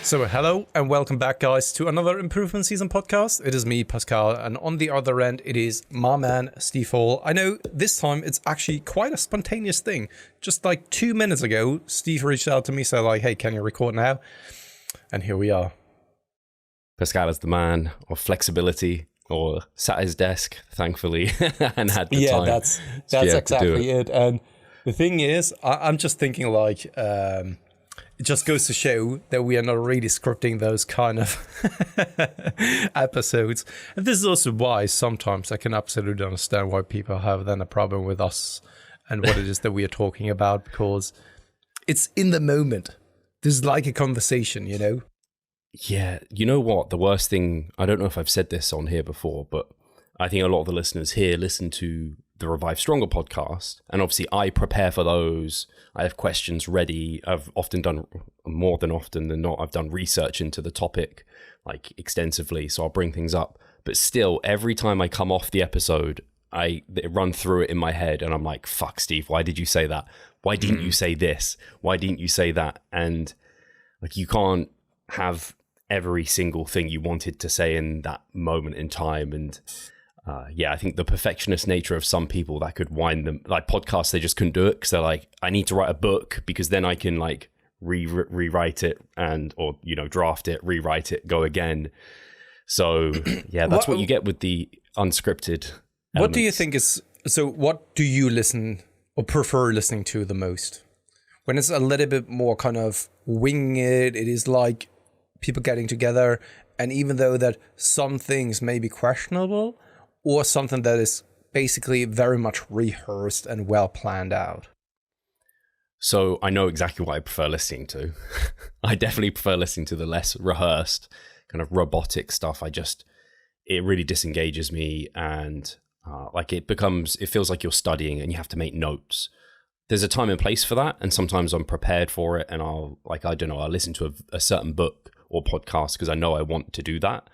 So hello and welcome back, guys, to another Improvement Season podcast. It is me, Pascal, and on the other end, it is my man, Steve Hall. I know this time it's actually quite a spontaneous thing. Just like 2 minutes ago, Steve reached out to me, said like, hey, can you record now? And here we are. Pascal is the man of flexibility, or sat at his desk, thankfully, and had the time. Yeah, that's exactly it. And the thing is, I'm just thinking like... it just goes to show that we are not really scripting those kind of episodes. And this is also why sometimes I can absolutely understand why people have then a problem with us and what it is that we are talking about, because it's in the moment. This is like a conversation, you know? Yeah, you know what? The worst thing, I don't know if I've said this on here before, but I think a lot of the listeners here listen to the Revive Stronger podcast. And obviously I prepare for those. I have questions ready. I've often done, more than often than not, I've done research into the topic like extensively. So I'll bring things up. But still, every time I come off the episode, I run through it in my head and I'm like, fuck, Steve, why did you say that? Why didn't you say this? Why didn't you say that? And like, you can't have every single thing you wanted to say in that moment in time. And I think the perfectionist nature of some people, that could wind them, like podcasts, they just couldn't do it because they're like, I need to write a book because then I can like rewrite it or draft it, rewrite it, go again. So yeah, that's what you get with the unscripted elements. What do you think is, so what do you listen or prefer listening to the most? When it's a little bit more kind of winging it is like people getting together, and even though that some things may be questionable, or something that is basically very much rehearsed and well planned out? So I know exactly what I prefer listening to. I definitely prefer listening to the less rehearsed kind of robotic stuff. It really disengages me, and it feels like you're studying and you have to make notes. There's a time and place for that, and sometimes I'm prepared for it, and I'll listen to a certain book or podcast because I know I want to do that.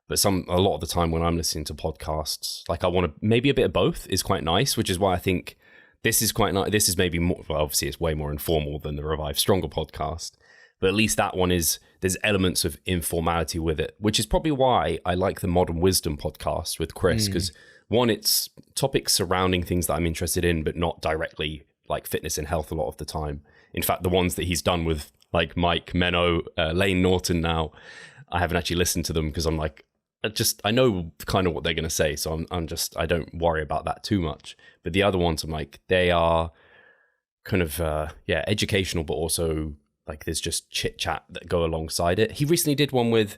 But a lot of the time when I'm listening to podcasts, like I want to, maybe a bit of both is quite nice, which is why I think this is quite nice. This is maybe more, well, obviously it's way more informal than the Revive Stronger podcast, but at least that one there's elements of informality with it, which is probably why I like the Modern Wisdom podcast with Chris, because one, it's topics surrounding things that I'm interested in, but not directly like fitness and health a lot of the time. In fact, the ones that he's done with like Mike Menno, Lane Norton now, I haven't actually listened to them because I'm like, I know kind of what they're going to say. So I don't worry about that too much. But the other ones, I'm like, they are kind of, educational, but also like there's just chit chat that go alongside it. He recently did one with,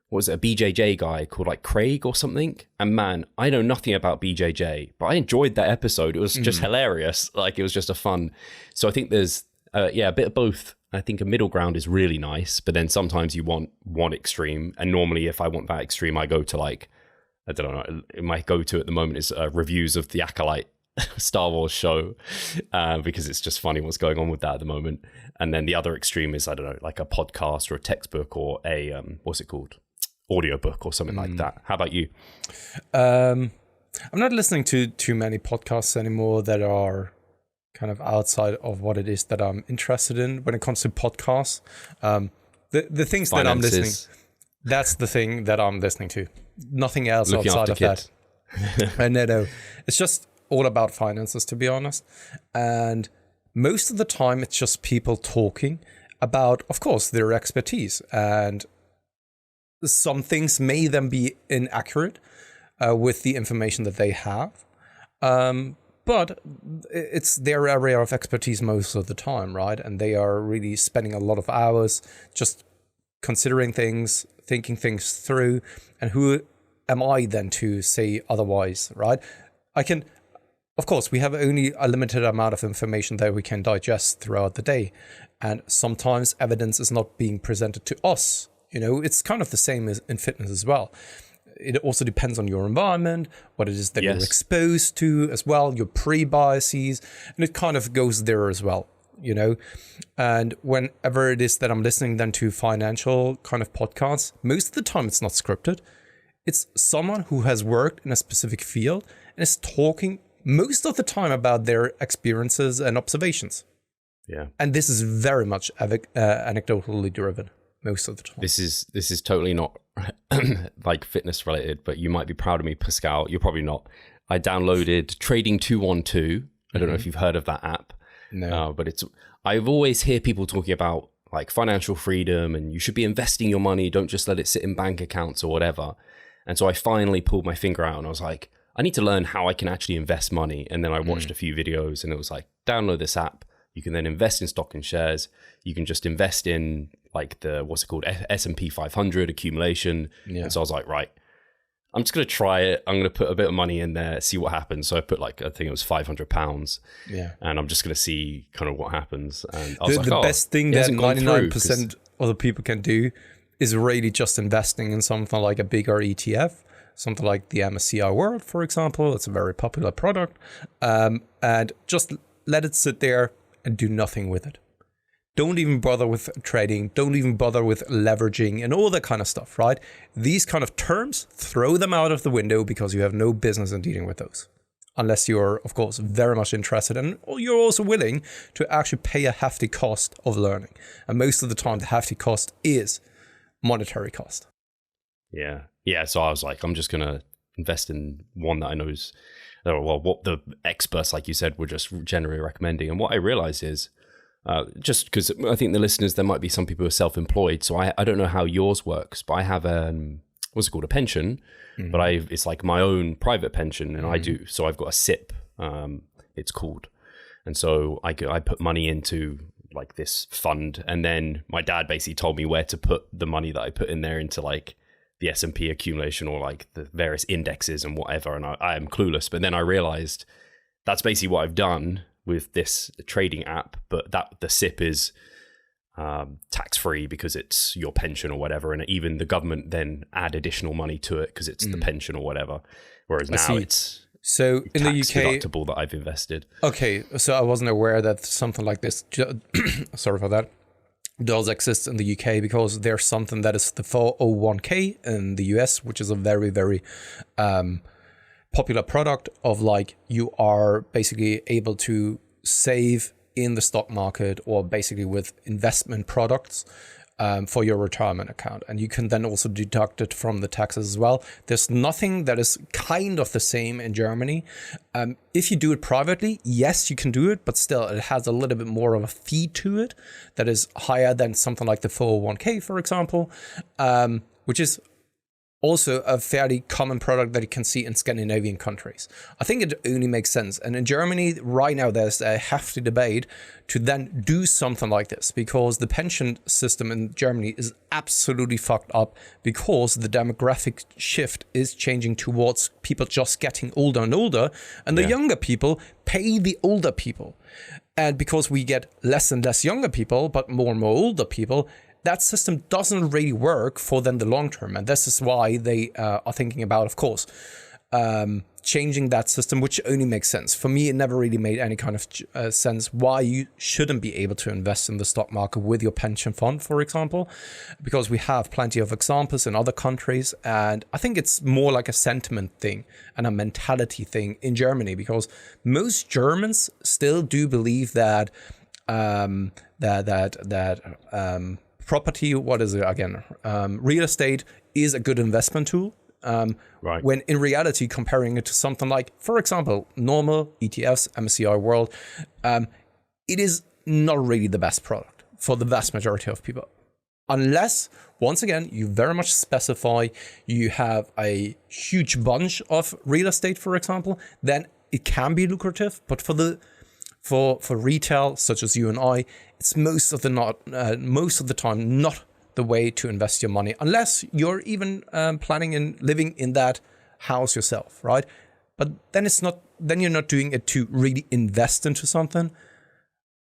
what was it, a BJJ guy called like Craig or something. And man, I know nothing about BJJ, but I enjoyed that episode. It was just hilarious. Like it was just a fun. So I think there's, a bit of both. I think a middle ground is really nice, but then sometimes you want one extreme. And normally if I want that extreme, I go to like, I don't know, my go-to at the moment is reviews of the Acolyte Star Wars show, because it's just funny what's going on with that at the moment. And then the other extreme is, I don't know, like a podcast or a textbook or a, what's it called? Audiobook or something like that. How about you? I'm not listening to too many podcasts anymore that are kind of outside of what it is that I'm interested in when it comes to podcasts. The things that I'm listening, that's the thing that I'm listening to. Nothing else outside of that. No. It's just all about finances, to be honest. And most of the time, it's just people talking about, of course, their expertise. And some things may then be inaccurate with the information that they have. But it's their area of expertise most of the time, right? And they are really spending a lot of hours just considering things, thinking things through. And who am I then to say otherwise, right? Of course, we have only a limited amount of information that we can digest throughout the day. And sometimes evidence is not being presented to us. It's kind of the same as in fitness as well. It also depends on your environment, what it is that you're exposed to as well, your pre-biases, and it kind of goes there as well, And whenever it is that I'm listening then to financial kind of podcasts, most of the time it's not scripted. It's someone who has worked in a specific field and is talking most of the time about their experiences and observations. Yeah. And this is very much anecdotally driven. most of the time. This is totally not like fitness related, but you might be proud of me, Pascal. You're probably not. I downloaded Trading 212. I don't know if you've heard of that app. No. But I've always hear people talking about like financial freedom and you should be investing your money. Don't just let it sit in bank accounts or whatever. And so I finally pulled my finger out and I was like, I need to learn how I can actually invest money. And then I watched a few videos and it was like, download this app. You can then invest in stock and shares. You can just invest in like S&P 500 accumulation. Yeah. And so I was like, right, I'm just going to try it. I'm going to put a bit of money in there, see what happens. So I put like, I think it was £500. Yeah. And I'm just going to see kind of what happens. And I was the best thing that 99% of the people can do is really just investing in something like a bigger ETF, something like the MSCI World, for example. It's a very popular product. And just let it sit there and do nothing with it. Don't even bother with trading. Don't even bother with leveraging and all that kind of stuff, right? These kind of terms, throw them out of the window because you have no business in dealing with those. Unless you're, of course, very much interested and you're also willing to actually pay a hefty cost of learning. And most of the time, the hefty cost is monetary cost. Yeah. Yeah. So I was like, I'm just going to invest in one that I know is, well, what the experts, like you said, were just generally recommending. And what I realized is, just because I think the listeners, there might be some people who are self-employed. So I don't know how yours works, but I have what's it called, a pension, but it's like my own private pension and I do. So I've got a SIP, it's called. And so I put money into like this fund. And then my dad basically told me where to put the money that I put in there into like the S&P accumulation or like the various indexes and whatever. And I am clueless. But then I realized that's basically what I've done with this trading app, but that the SIP is tax-free because it's your pension or whatever. And even the government then add additional money to it because it's the pension or whatever. Whereas now it's so in the UK deductible that I've invested. Okay, so I wasn't aware that something like this, sorry for that, does exist in the UK because there's something that is the 401k in the US, which is a very, very popular product of like you are basically able to save in the stock market or basically with investment products for your retirement account. And you can then also deduct it from the taxes as well. There's nothing that is kind of the same in Germany. If you do it privately, yes, you can do it, but still it has a little bit more of a fee to it that is higher than something like the 401k, for example, which is also a fairly common product that you can see in Scandinavian countries. I think it only makes sense. And in Germany, right now, there's a hefty debate to then do something like this because the pension system in Germany is absolutely fucked up because the demographic shift is changing towards people just getting older and older. And the younger people pay the older people. And because we get less and less younger people, but more and more older people, that system doesn't really work for them the long term. And this is why they are thinking about, of course, changing that system, which only makes sense. For me, it never really made any kind of sense why you shouldn't be able to invest in the stock market with your pension fund, for example, because we have plenty of examples in other countries. And I think it's more like a sentiment thing and a mentality thing in Germany, because most Germans still do believe that property, what is it again? Real estate is a good investment tool. Right. When in reality, comparing it to something like, for example, normal ETFs, MSCI World, it is not really the best product for the vast majority of people. Unless, once again, you very much specify you have a huge bunch of real estate, for example, then it can be lucrative. But for retail, such as you and I, it's most of the time not the way to invest your money, unless you're even planning in living in that house yourself, right? But then it's not. Then you're not doing it to really invest into something,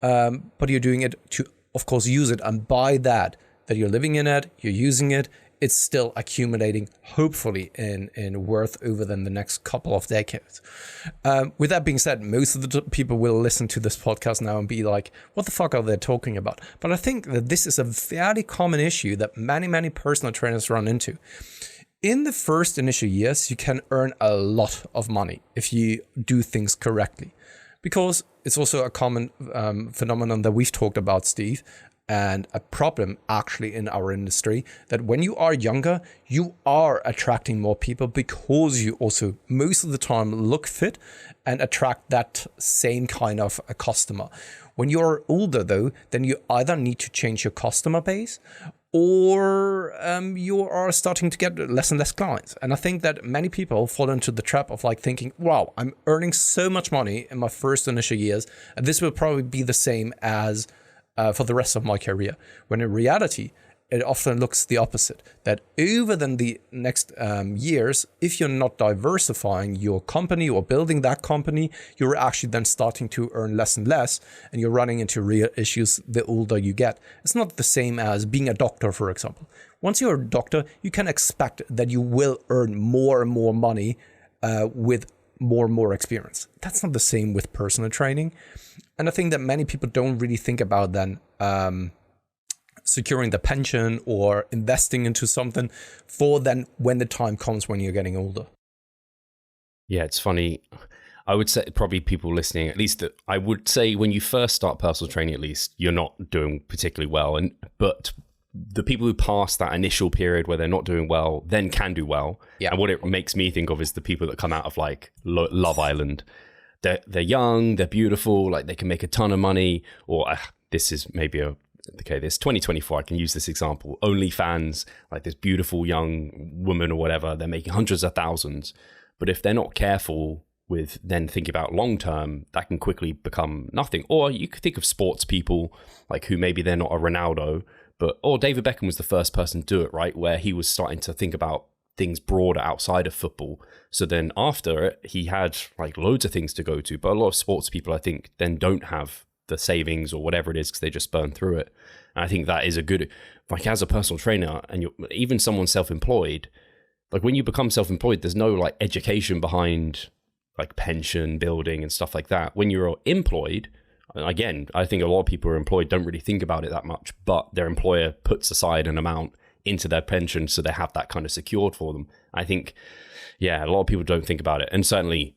but you're doing it to, of course, use it. And by that you're living in it, you're using it, it's still accumulating, hopefully, in worth over the next couple of decades. With that being said, most of the people will listen to this podcast now and be like, what the fuck are they talking about? But I think that this is a fairly common issue that many, many personal trainers run into. In the first initial years, you can earn a lot of money if you do things correctly. Because it's also a common phenomenon that we've talked about, Steve. and a problem actually in our industry, that when you are younger, you are attracting more people because you also most of the time look fit and attract that same kind of a customer. When you're older though, then you either need to change your customer base, or you are starting to get less and less clients. And I think that many people fall into the trap of like thinking, wow, I'm earning so much money in my first initial years, and this will probably be the same as for the rest of my career. When in reality, it often looks the opposite, that over then the next years, if you're not diversifying your company or building that company, you're actually then starting to earn less and less, and you're running into real issues the older you get. It's not the same as being a doctor, for example. Once you're a doctor, you can expect that you will earn more and more money with more and more experience. That's not the same with personal training. And I think that many people don't really think about then securing the pension or investing into something for then when the time comes when you're getting older. Yeah, it's funny. I would say probably people listening, at least that I would say when you first start personal training, at least you're not doing particularly well. But the people who pass that initial period where they're not doing well then can do well. Yeah. And what it makes me think of is the people that come out of like Love Island. They're young, they're beautiful, like they can make a ton of money, or this is maybe this 2024, I can use this example. OnlyFans, like this beautiful young woman or whatever, they're making hundreds of thousands. But if they're not careful with then thinking about long term, that can quickly become nothing. Or you could think of sports people, like who maybe they're not a Ronaldo, or David Beckham was the first person to do it, right? Where he was starting to think about things broader outside of football. So then after it, he had like loads of things to go to. But a lot of sports people, I think, then don't have the savings or whatever it is because they just burn through it. And I think that is a good, like as a personal trainer and you're even someone self-employed, like when you become self-employed, there's no like education behind like pension building and stuff like that. When you're employed, again, I think a lot of people who are employed don't really think about it that much, but their employer puts aside an amount into their pension so they have that kind of secured for them. I think, yeah, a lot of people don't think about it. And certainly,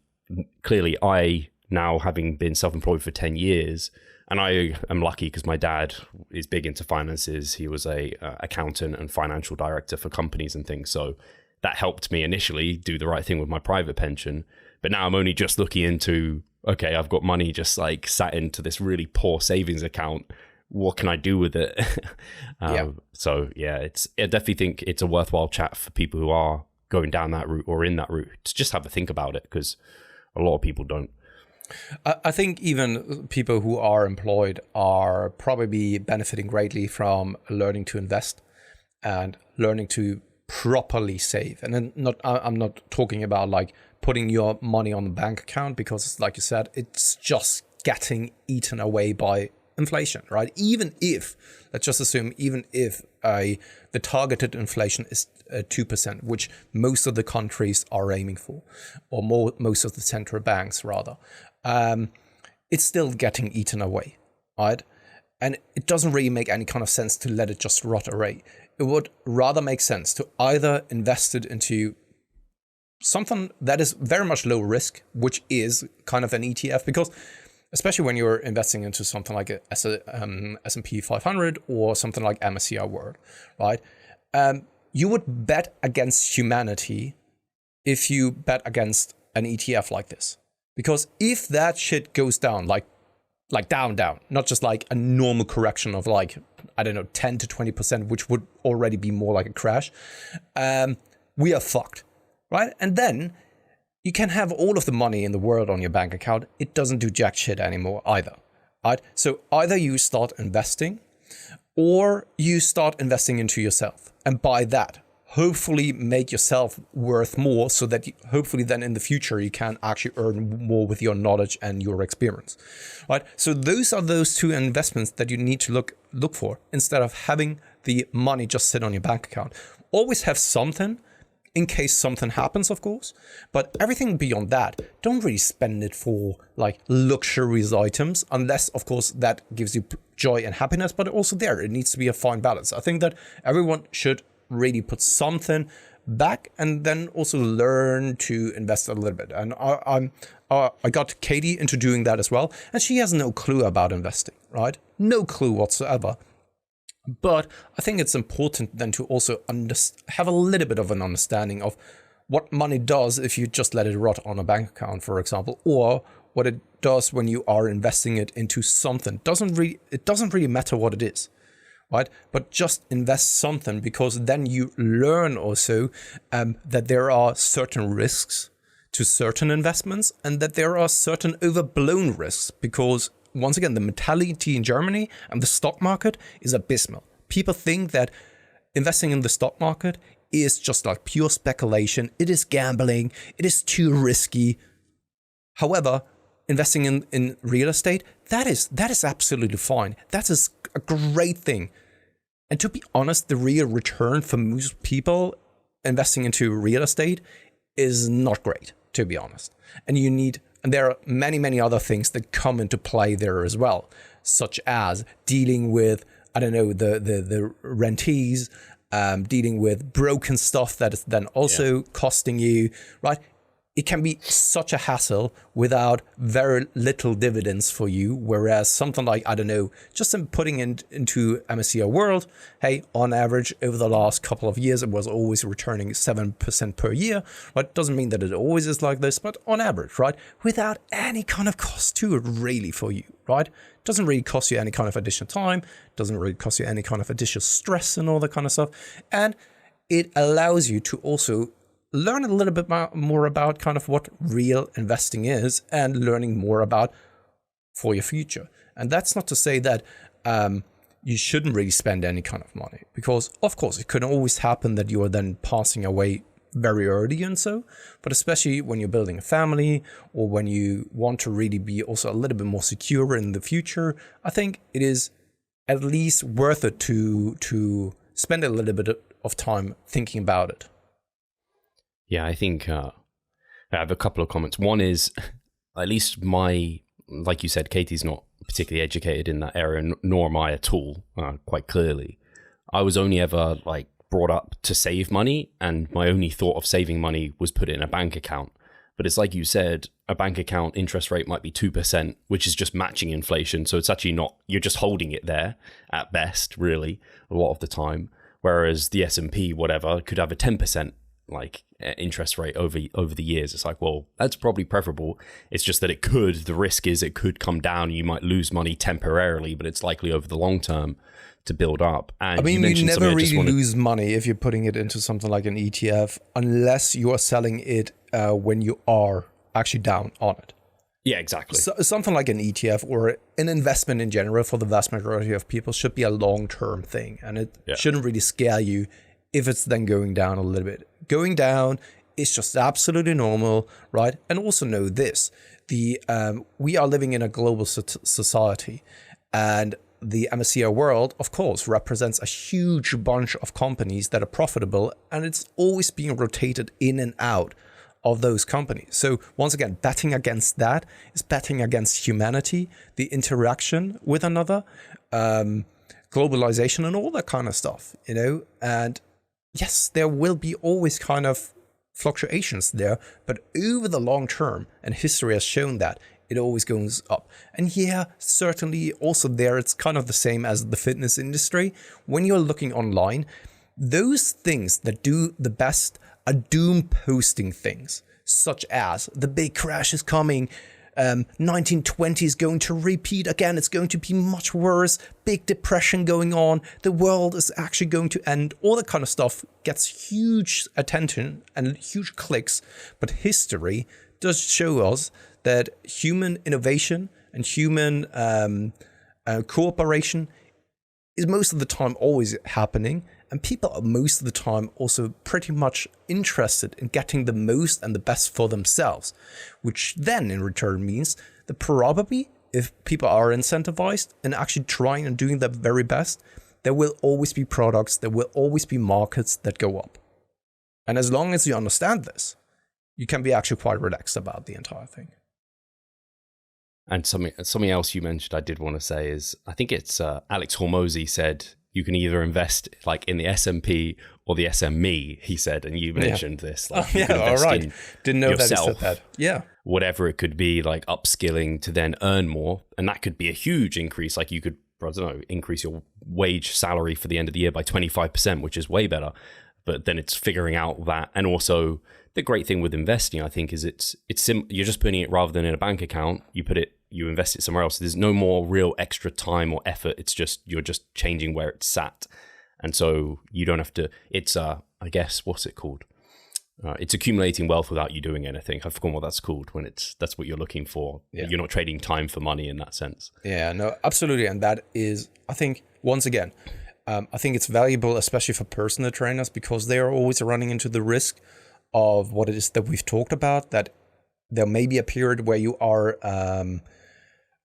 clearly, I now having been self-employed for 10 years, and I am lucky because my dad is big into finances. He was a accountant and financial director for companies and things. So that helped me initially do the right thing with my private pension. But now I'm only just looking into, okay, I've got money just like sat into this really poor savings account. What can I do with it? So yeah, I definitely think it's a worthwhile chat for people who are going down that route or in that route to just have a think about it, because a lot of people don't. I think even people who are employed are probably benefiting greatly from learning to invest and learning to properly save. And then I'm not talking about like putting your money on the bank account, because like you said, it's just getting eaten away by inflation, right? Even if, let's just assume, even if the targeted inflation is 2%, which most of the countries are aiming for, or most of the central banks rather, it's still getting eaten away, right? And it doesn't really make any kind of sense to let it just rot away. It would rather make sense to either invest it into something that is very much low risk, which is kind of an ETF, because especially when you're investing into something like a S&P 500 or something like MSCI World, right? You would bet against humanity if you bet against an ETF like this. Because if that shit goes down, like down, not just like a normal correction of like, I don't know, 10 to 20%, which would already be more like a crash, we are fucked, right? And then you can have all of the money in the world on your bank account. It doesn't do jack shit anymore either, right? So either you start investing or you start investing into yourself. And by that, hopefully make yourself worth more, so that hopefully then in the future you can actually earn more with your knowledge and your experience, right? So those are those two investments that you need to look for, instead of having the money just sit on your bank account. Always have something in case something happens, of course, but everything beyond that, don't really spend it for like luxurious items, unless of course that gives you joy and happiness. But also it needs to be a fine balance. I think that everyone should really put something back and then also learn to invest a little bit. And I got Katie into doing that as well, and she has no clue about investing, right? No clue whatsoever. But I think it's important then to also have a little bit of an understanding of what money does if you just let it rot on a bank account, for example, or what it does when you are investing it into something. It doesn't really matter what it is, right? But just invest something, because then you learn also that there are certain risks to certain investments, and that there are certain overblown risks, because once again, the mentality in Germany and the stock market is abysmal. People think that investing in the stock market is just like pure speculation. It is gambling. It is too risky. However, investing in real estate, that is absolutely fine. That is a great thing. And to be honest, the real return for most people investing into real estate is not great, to be honest. And there are many, many other things that come into play there as well, such as dealing with, I don't know, the rentees, dealing with broken stuff that is then also costing you, right? It can be such a hassle without very little dividends for you. Whereas something like, I don't know, just in putting into MSCI World, hey, on average, over the last couple of years, it was always returning 7% per year. Right? Doesn't mean that it always is like this, but on average, right? Without any kind of cost to it really for you, right? Doesn't really cost you any kind of additional time. Doesn't really cost you any kind of additional stress and all that kind of stuff. And it allows you to also learn a little bit more about kind of what real investing is, and learning more about for your future. And that's not to say that you shouldn't really spend any kind of money, because of course it can always happen that you are then passing away very early and so, but especially when you're building a family, or when you want to really be also a little bit more secure in the future, I think it is at least worth it to spend a little bit of time thinking about it. Yeah, I think I have a couple of comments. One is, at least like you said, Katie's not particularly educated in that area, nor am I at all, quite clearly. I was only ever brought up to save money, and my only thought of saving money was put it in a bank account. But it's like you said, a bank account interest rate might be 2%, which is just matching inflation. So it's actually not, you're just holding it there at best, really, a lot of the time. Whereas the S&P, whatever, could have a 10% interest rate over the years. It's like, well, that's probably preferable. It's just that the risk is it could come down. You might lose money temporarily, but it's likely over the long term to build up. And I mean, you never really lose money if you're putting it into something like an ETF, unless you are selling it when you are actually down on it. Yeah, exactly. So, something like an ETF or an investment in general, for the vast majority of people, should be a long-term thing, and it shouldn't really scare you if it's then going down a little bit. Going down is just absolutely normal, right? And also know this, we are living in a global society, and the MSCI World, of course, represents a huge bunch of companies that are profitable, and it's always being rotated in and out of those companies. So once again, betting against that is betting against humanity, the interaction with another, globalization and all that kind of stuff, and yes, there will be always kind of fluctuations there, but over the long term, and history has shown that, it always goes up. And yeah, certainly also there, it's kind of the same as the fitness industry. When you're looking online, those things that do the best are doom posting things, such as the big crash is coming, 1920 is going to repeat again, it's going to be much worse, big depression going on, the world is actually going to end, all that kind of stuff gets huge attention and huge clicks. But history does show us that human innovation and human cooperation is most of the time always happening, and people are most of the time also pretty much interested in getting the most and the best for themselves, which then in return means that probably if people are incentivized and actually trying and doing their very best, there will always be products, there will always be markets that go up. And as long as you understand this, you can be actually quite relaxed about the entire thing. And something else you mentioned I did want to say is, I think it's Alex Hormozy said, you can either invest in the S&P or the SME, he said, and you mentioned this. All right. Didn't know yourself, that he said that. Yeah. Whatever it could be, upskilling to then earn more. And that could be a huge increase. You could I don't know, increase your wage salary for the end of the year by 25%, which is way better. But then it's figuring out that. And also the great thing with investing, I think, is you're just putting it, rather than in a bank account, you invest it somewhere else. There's no more real extra time or effort. It's just, you're just changing where it's sat. And so you don't have to, I guess, what's it called? It's accumulating wealth without you doing anything. I've forgotten what that's called when that's what you're looking for. Yeah. You're not trading time for money in that sense. Yeah, no, absolutely. And that is, I think, once again, I think it's valuable, especially for personal trainers, because they are always running into the risk of what it is that we've talked about, that there may be a period where you are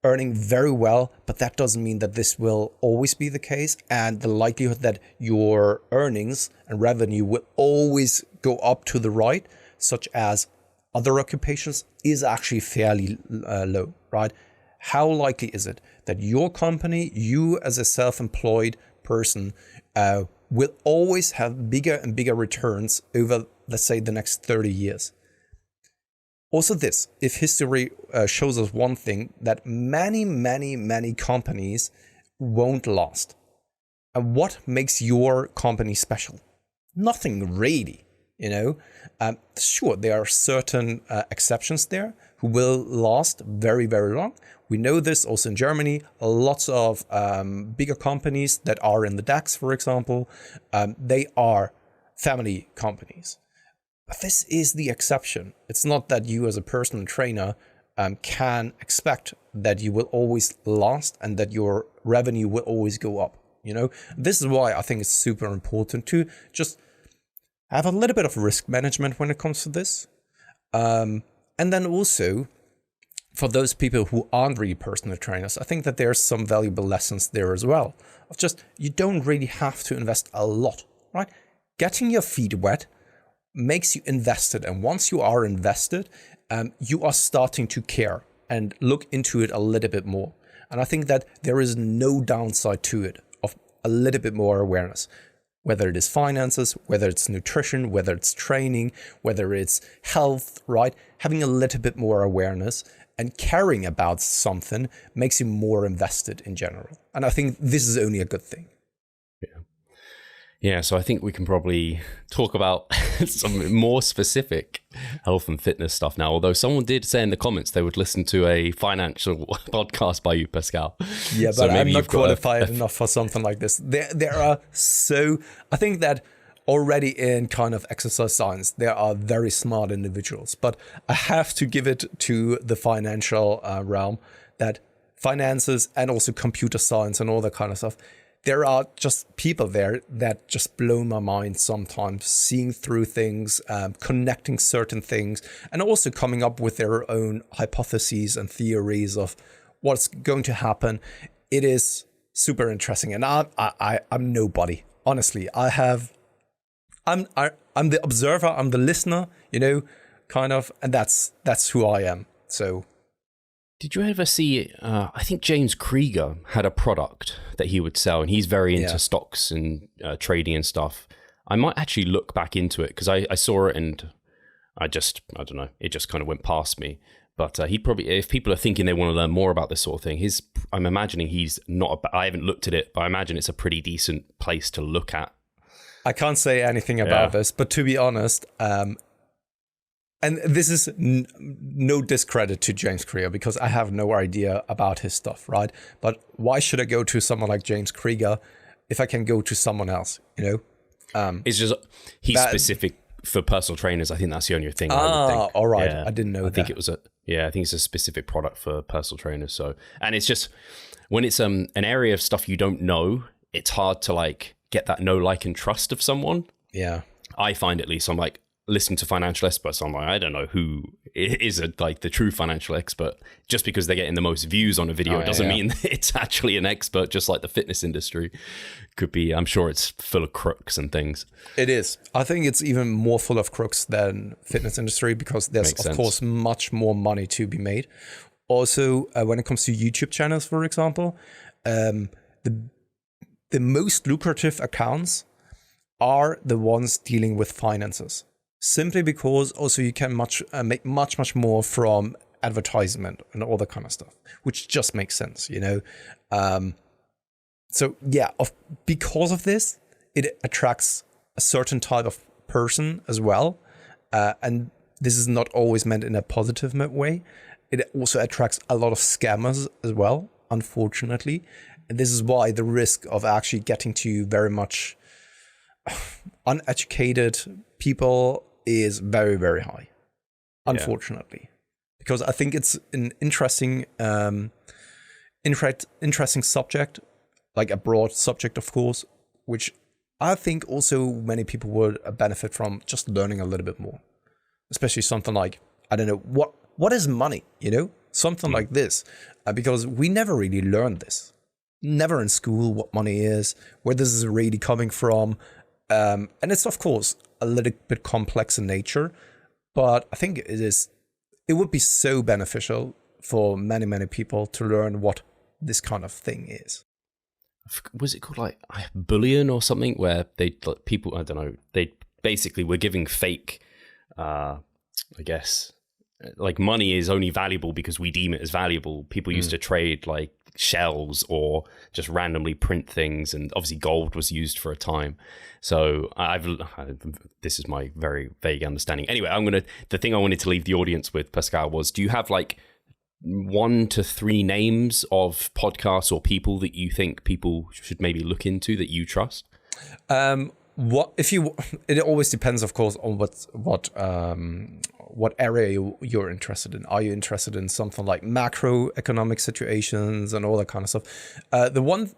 earning very well, but that doesn't mean that this will always be the case. And the likelihood that your earnings and revenue will always go up to the right, such as other occupations, is actually fairly low, right? How likely is it that your company, you as a self-employed person, will always have bigger and bigger returns over, let's say, the next 30 years? Also this, if history shows us one thing, that many companies won't last. And what makes your company special? Nothing really, you know. Sure, there are certain exceptions there who will last very, very long. We know this also in Germany. Lots of bigger companies that are in the DAX, for example, they are family companies. But this is the exception. It's not that you as a personal trainer can expect that you will always last and that your revenue will always go up. You know, this is why I think it's super important to just have a little bit of risk management when it comes to this. And then also, for those people who aren't really personal trainers, I think that there's some valuable lessons there as well. Of just, you don't really have to invest a lot, right? Getting your feet wet makes you invested. And once you are invested, you are starting to care and look into it a little bit more. And I think that there is no downside to it, of a little bit more awareness, whether it is finances, whether it's nutrition, whether it's training, whether it's health, right? Having a little bit more awareness and caring about something makes you more invested in general. And I think this is only a good thing. Yeah, so I think we can probably talk about some more specific health and fitness stuff now. Although someone did say in the comments they would listen to a financial podcast by you, Pascal. Yeah, but so I'm not qualified enough for something like this. There are I think that already in kind of exercise science, there are very smart individuals. But I have to give it to the financial realm, that finances and also computer science and all that kind of stuff, there are just people there that just blow my mind sometimes, seeing through things, connecting certain things, and also coming up with their own hypotheses and theories of what's going to happen. It is super interesting. And I'm nobody. Honestly, I'm the observer, I'm the listener, you know, kind of, and that's who I am. So did you ever see, I think James Krieger had a product that he would sell, and he's very into stocks and trading and stuff. I might actually look back into it, because I saw it and I don't know, it just kind of went past me. But he'd probably, if people are thinking they want to learn more about this sort of thing, I'm imagining he's not, I haven't looked at it, but I imagine it's a pretty decent place to look at. I can't say anything about this, but to be honest, and this is no discredit to James Krieger, because I have no idea about his stuff, right? But why should I go to someone like James Krieger if I can go to someone else, you know? It's just, he's specific for personal trainers. I think that's the only thing I would think. All right. Yeah. I didn't know that. I think it's a specific product for personal trainers. So, and it's just, when it's an area of stuff you don't know, it's hard to like get that know, like, and trust of someone. Yeah. I find, at least, I'm like, listening to financial experts, I'm like, I don't know who is the true financial expert. Just because they're getting the most views on a video, it doesn't mean it's actually an expert. Just like the fitness industry could be, I'm sure it's full of crooks and things. It is. I think it's even more full of crooks than fitness industry, because there's of course much more money to be made. Also, when it comes to YouTube channels, for example, the most lucrative accounts are the ones dealing with finances. Simply because also you can make much more from advertisement and all that kind of stuff, which just makes sense, you know. So yeah, because of this, it attracts a certain type of person as well. And this is not always meant in a positive way. It also attracts a lot of scammers as well, unfortunately. And this is why the risk of actually getting to very much uneducated people is very, very high, unfortunately. Because I think it's an interesting subject, like a broad subject, of course, which I think also many people would benefit from just learning a little bit more. Especially something like, I don't know, what is money, Something like this. Because we never really learned this. Never in school what money is, where this is really coming from. And it's, of course, a little bit complex in nature. But I think it would be so beneficial for many, many people to learn what this kind of thing is. Was it called like bullion or something, where people, I don't know, they basically were giving fake, I guess, like money is only valuable because we deem it as valuable. People used to trade like shells or just randomly print things, and obviously gold was used for a time. So this is my very vague understanding. Anyway, the thing I wanted to leave the audience with, Pascal, was, do you have like 1 to 3 names of podcasts or people that you think people should maybe look into that you trust? It always depends, of course, on what area you're interested in. Are you interested in something like macroeconomic situations and all that kind of stuff? The one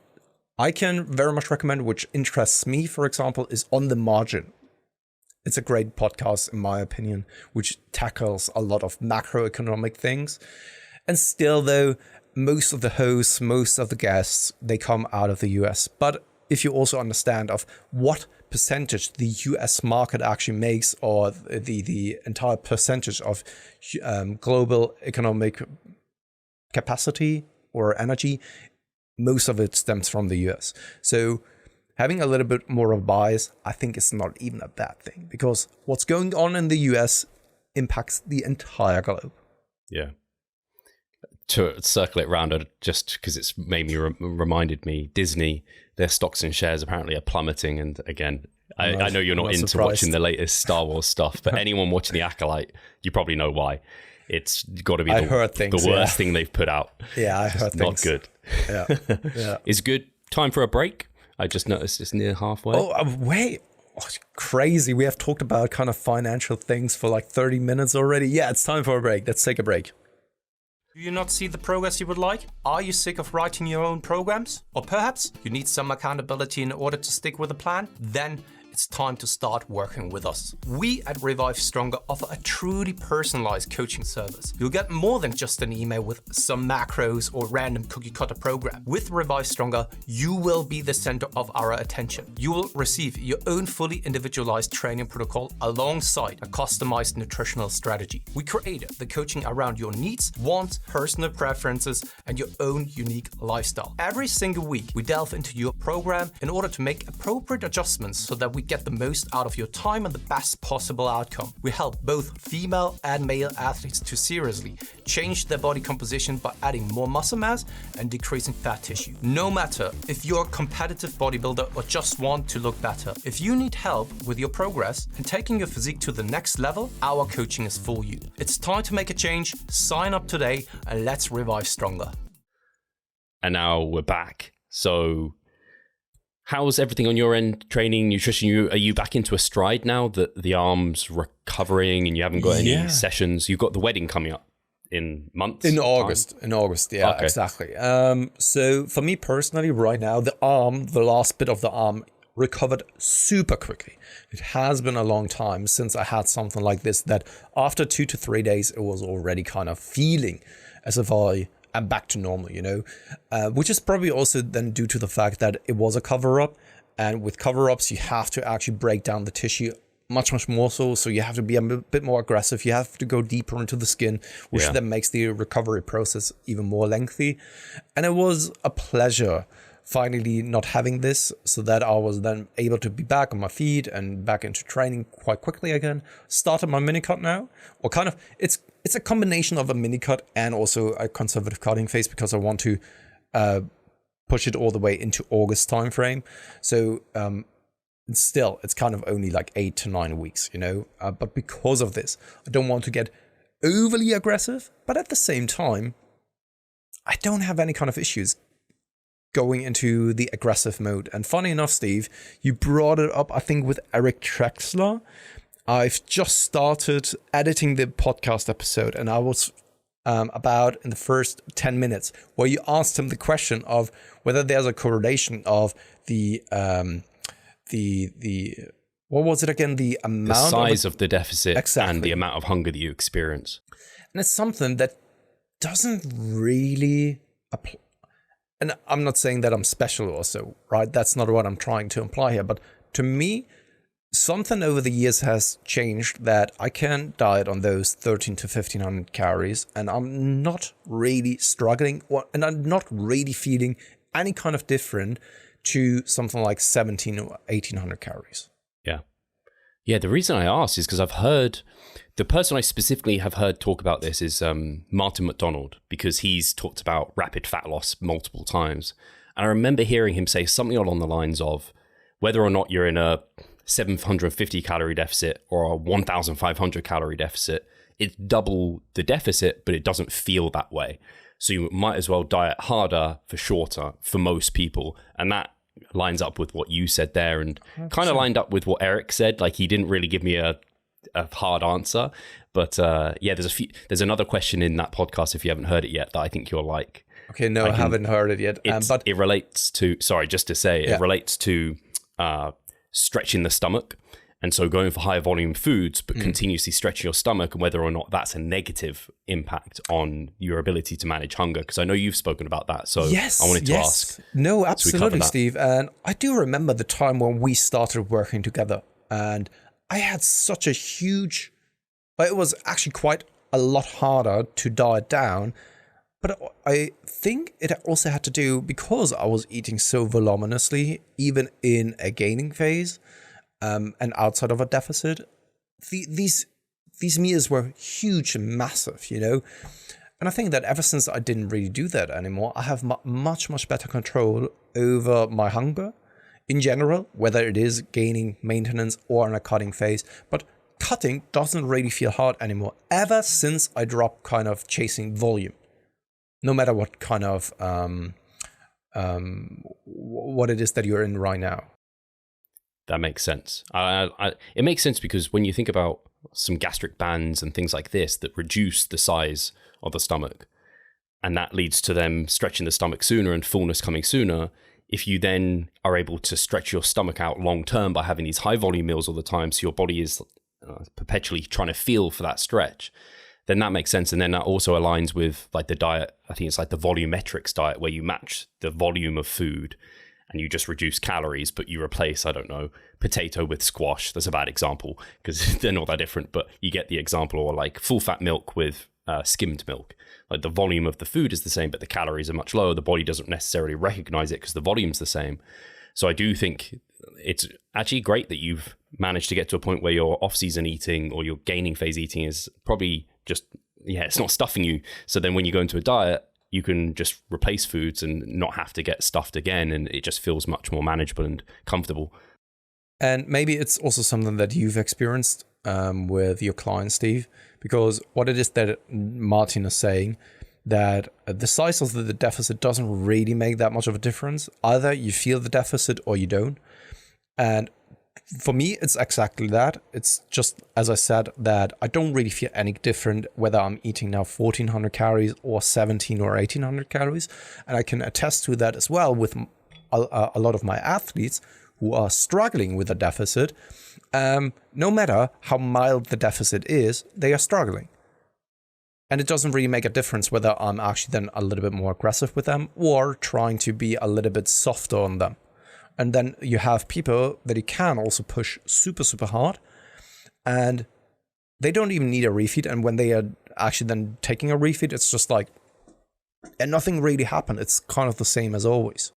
I can very much recommend, which interests me, for example, is On the Margin. It's a great podcast, in my opinion, which tackles a lot of macroeconomic things. And still, though, most of the hosts, most of the guests, they come out of the US. But if you also understand of what percentage the US market actually makes, or the entire percentage of global economic capacity or energy, most of it stems from the US. So having a little bit more of bias, I think it's not even a bad thing, because what's going on in the US impacts the entire globe. Yeah. To circle it around, just because it's made me reminded me, Disney, their stocks and shares apparently are plummeting. And again, I know you're not into watching the latest Star Wars stuff, but anyone watching The Acolyte, you probably know why. It's got to be the worst thing they've put out. Yeah, I heard things. Not good. Yeah. Is good time for a break? I just noticed it's near halfway. Oh, wait. Oh, crazy. We have talked about kind of financial things for like 30 minutes already. Yeah, it's time for a break. Let's take a break. Do you not see the progress you would like? Are you sick of writing your own programs? Or perhaps you need some accountability in order to stick with a plan? Then it's time to start working with us. We at Revive Stronger offer a truly personalized coaching service. You'll get more than just an email with some macros or random cookie cutter program. With Revive Stronger, you will be the center of our attention. You will receive your own fully individualized training protocol alongside a customized nutritional strategy. We created the coaching around your needs, wants, personal preferences, and your own unique lifestyle. Every single week, we delve into your program in order to make appropriate adjustments so that we get the most out of your time and the best possible outcome. We help both female and male athletes to seriously change their body composition by adding more muscle mass and decreasing fat tissue. No matter if you're a competitive bodybuilder or just want to look better, if you need help with your progress and taking your physique to the next level, our coaching is for you. It's time to make a change. Sign up today and let's revive stronger. And now we're back. So how's everything on your end? Training, nutrition, are you back into a stride now that the arm's recovering and you haven't got any sessions? You've got the wedding coming up in months? In August, yeah, okay. Exactly. So for me personally, right now, the last bit of the arm recovered super quickly. It has been a long time since I had something like this, that after 2 to 3 days, it was already kind of feeling as if I'm back to normal, which is probably also then due to the fact that it was a cover-up. And with cover-ups, you have to actually break down the tissue much, much more so. So you have to be a bit more aggressive. You have to go deeper into the skin, which then makes the recovery process even more lengthy. And it was a pleasure finally not having this, so that I was then able to be back on my feet and back into training quite quickly again. Started my mini cut now, or kind of, it's a combination of a mini cut and also a conservative cutting phase, because I want to push it all the way into August timeframe. So it's kind of only like 8 to 9 weeks, but because of this, I don't want to get overly aggressive, but at the same time, I don't have any kind of issues going into the aggressive mode. And funny enough, Steve, you brought it up, I think, with Eric Trexler. I've just started editing the podcast episode, and I was about in the first 10 minutes where you asked him the question of whether there's a correlation of the what was it again? The amount, the size of the deficit, exactly, and the amount of hunger that you experience. And it's something that doesn't really apply. And I'm not saying that I'm special or so, right? That's not what I'm trying to imply here. But to me, something over the years has changed that I can diet on those 13 to 1500 calories, and I'm not really struggling, and I'm not really feeling any kind of different to something like 17 or 1800 calories. Yeah, the reason I asked is because I've heard, the person I specifically have heard talk about this is Martin McDonald, because he's talked about rapid fat loss multiple times. And I remember hearing him say something along the lines of whether or not you're in a 750 calorie deficit or a 1,500 calorie deficit, it's double the deficit, but it doesn't feel that way. So you might as well diet harder for shorter for most people. And that lines up with what you said there, and kind of lined up with what Eric said. Like, he didn't really give me a hard answer, but there's another question in that podcast, if you haven't heard it yet, that I think you'll like. Okay, no, I haven't heard it yet. But it relates to, it relates to stretching the stomach. And so going for high volume foods, but continuously stretching your stomach, and whether or not that's a negative impact on your ability to manage hunger. Because I know you've spoken about that. So I wanted to ask. No, absolutely, Steve. And I do remember the time when we started working together. And I had such a huge, it was actually quite a lot harder to diet down. But I think it also had to do because I was eating so voluminously, even in a gaining phase. And outside of a deficit, these meals were huge and massive, And I think that ever since I didn't really do that anymore, I have much better control over my hunger in general, whether it is gaining, maintenance, or in a cutting phase. But cutting doesn't really feel hard anymore ever since I dropped kind of chasing volume, no matter what kind of what it is that you're in right now. That makes sense. It makes sense because when you think about some gastric bands and things like this that reduce the size of the stomach, and that leads to them stretching the stomach sooner and fullness coming sooner, if you then are able to stretch your stomach out long term by having these high volume meals all the time, so your body is perpetually trying to feel for that stretch, then that makes sense. And then that also aligns with like the diet. I think it's like the volumetrics diet, where you match the volume of food and you just reduce calories, but you replace, I don't know, potato with squash. That's a bad example because they're not that different, but you get the example. Or like full fat milk with skimmed milk. Like the volume of the food is the same, but the calories are much lower. The body doesn't necessarily recognize it because the volume's the same. So I do think it's actually great that you've managed to get to a point where your off-season eating or your gaining phase eating is probably just, it's not stuffing you. So then when you go into a diet, you can just replace foods and not have to get stuffed again. And it just feels much more manageable and comfortable. And maybe it's also something that you've experienced with your client, Steve, because what it is that Martin is saying, that the size of the deficit doesn't really make that much of a difference. Either you feel the deficit or you don't. And for me, it's exactly that. It's just, as I said, that I don't really feel any different whether I'm eating now 1,400 calories or 17 or 1,800 calories. And I can attest to that as well with a lot of my athletes who are struggling with a deficit. No matter how mild the deficit is, they are struggling. And it doesn't really make a difference whether I'm actually then a little bit more aggressive with them or trying to be a little bit softer on them. And then you have people that you can also push super, super hard, and they don't even need a refeed. And when they are actually then taking a refeed, it's just like, and nothing really happened. It's kind of the same as always.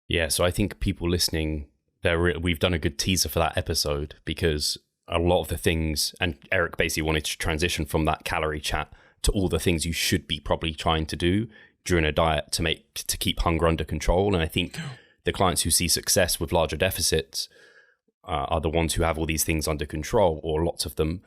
Yeah, so I think people listening, we've done a good teaser for that episode, because a lot of the things, and Eric basically wanted to transition from that calorie chat to all the things you should be probably trying to do during a diet to keep hunger under control. And I think the clients who see success with larger deficits are the ones who have all these things under control, or lots of them.